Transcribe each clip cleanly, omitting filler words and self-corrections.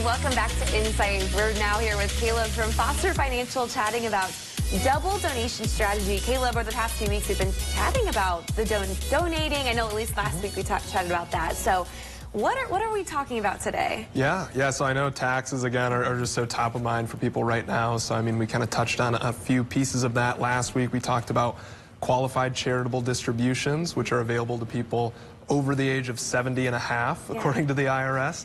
welcome back to Insight. We're now here with Caleb from Foster Financial chatting about double donation strategy. Caleb, over the past few weeks, we've been chatting about the donating. I know at least last week we chatted about that. So what are we talking about today? Yeah, so I know taxes, again, are just so top of mind for people right now. So, I mean, we kind of touched on a few pieces of that last week. We talked about qualified charitable distributions, which are available to people over the age of 70 and a half, according to the IRS.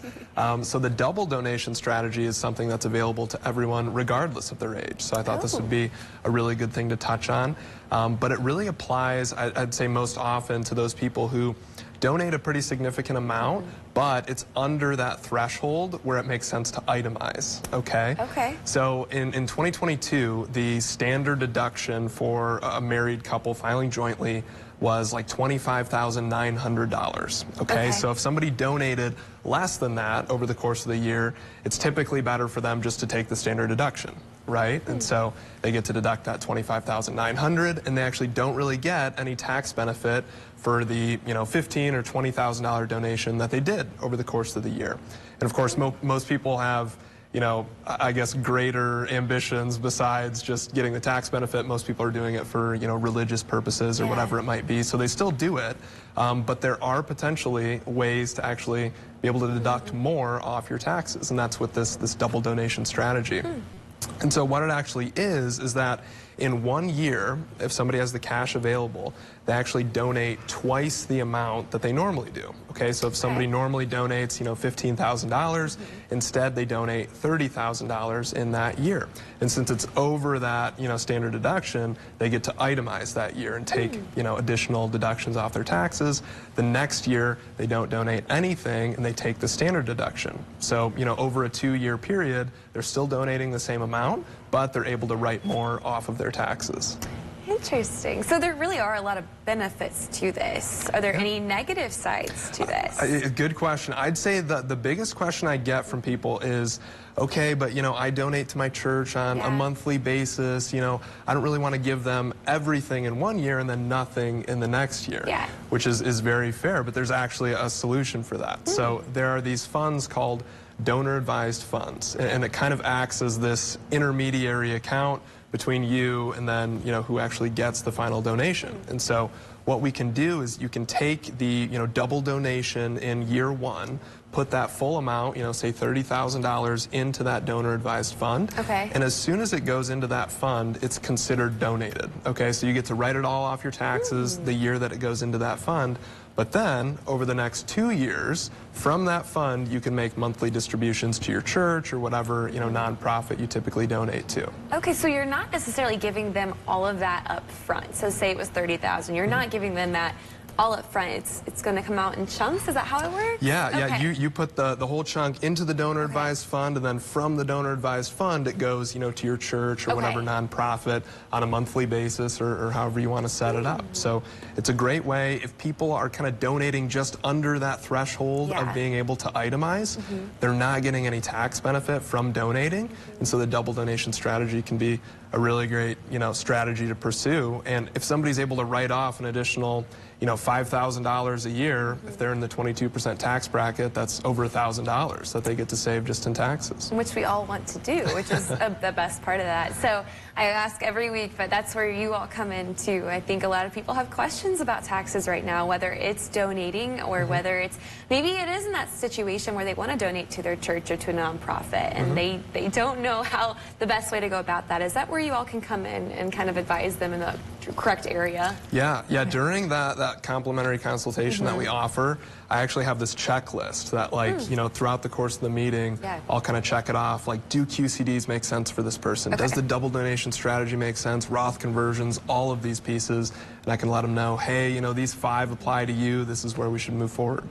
So the double donation strategy is something that's available to everyone regardless of their age. So I thought this would be a really good thing to touch on. But it really applies, I'd say, most often to those people who donate a pretty significant amount, but it's under that threshold where it makes sense to itemize, okay? Okay. So in 2022, the standard deduction for a married couple filing jointly was like $25,900, okay? So if somebody donated less than that over the course of the year, it's typically better for them just to take the standard deduction, right? And so they get to deduct that $25,900, and they actually don't really get any tax benefit for the $15,000 or $20,000 donation that they did over the course of the year. And of course, most people have, I guess, greater ambitions besides just getting the tax benefit. Most people are doing it for, religious purposes or whatever it might be. So they still do it, but there are potentially ways to actually be able to deduct more off your taxes, and that's with this double donation strategy. And so what it actually is that in 1 year, if somebody has the cash available, they actually donate twice the amount that they normally do. Okay, so if somebody normally donates, $15,000, instead they donate $30,000 in that year. And since it's over that, standard deduction, they get to itemize that year and take, additional deductions off their taxes. The next year, they don't donate anything and they take the standard deduction. So, over a 2-year period, they're still donating the same amount, but they're able to write more off of their taxes. Interesting. So there really are a lot of benefits to this. Are there any negative sides to this? Good question. I'd say the biggest question I get from people is, okay, but I donate to my church on a monthly basis. I don't really want to give them everything in 1 year and then nothing in the next year, which is very fair, but there's actually a solution for that. So there are these funds called donor advised funds, and it kind of acts as this intermediary account between you and then who actually gets the final donation. And so what we can do is you can take the double donation in year 1, put that full amount, say $30,000 into that donor advised fund. Okay. And as soon as it goes into that fund, it's considered donated. Okay, so you get to write it all off your taxes the year that it goes into that fund. But then, over the next 2 years, from that fund, you can make monthly distributions to your church or whatever, nonprofit you typically donate to. Okay, so you're not necessarily giving them all of that up front. So say it was $30,000. You're not giving them that all up front. It's going to come out in chunks. Is that how it works? Yeah. You put the whole chunk into the donor advised fund, and then from the donor advised fund, it goes, to your church or whatever nonprofit on a monthly basis or however you want to set it up. So it's a great way if people are kind of donating just under that threshold of being able to itemize. They're not getting any tax benefit from donating, and so the double donation strategy can be a really great, strategy to pursue. And if somebody's able to write off an additional, $5,000 a year, if they're in the 22% tax bracket, that's over $1,000 that they get to save just in taxes. Which we all want to do, which is the best part of that. So I ask every week, but that's where you all come in too. I think a lot of people have questions about taxes right now, whether it's donating or whether it's, maybe it is in that situation where they want to donate to their church or to a nonprofit and they don't know how the best way to go about that. Is that where you all can come in and kind of advise them in the correct area? Yeah. During that complimentary consultation that we offer, I actually have this checklist that, throughout the course of the meeting, I'll kind of check it off. Like, do QCDs make sense for this person? Does the double donation strategy make sense? Roth conversions, all of these pieces, and I can let them know, hey, these 5 apply to you. This is where we should move forward.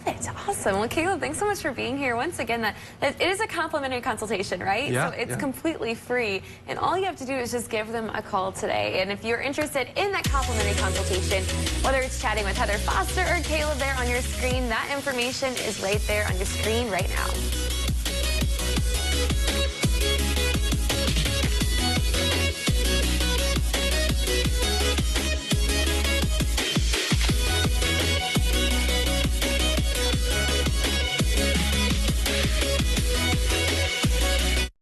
It's awesome. Well, Caleb, thanks so much for being here. Once again, it is a complimentary consultation, right? Yeah, so it's completely free, and all you have to do is just give them a call today. And if you're interested in that complimentary consultation, whether it's chatting with Heather Foster or Caleb there on your screen, that information is right there on your screen right now.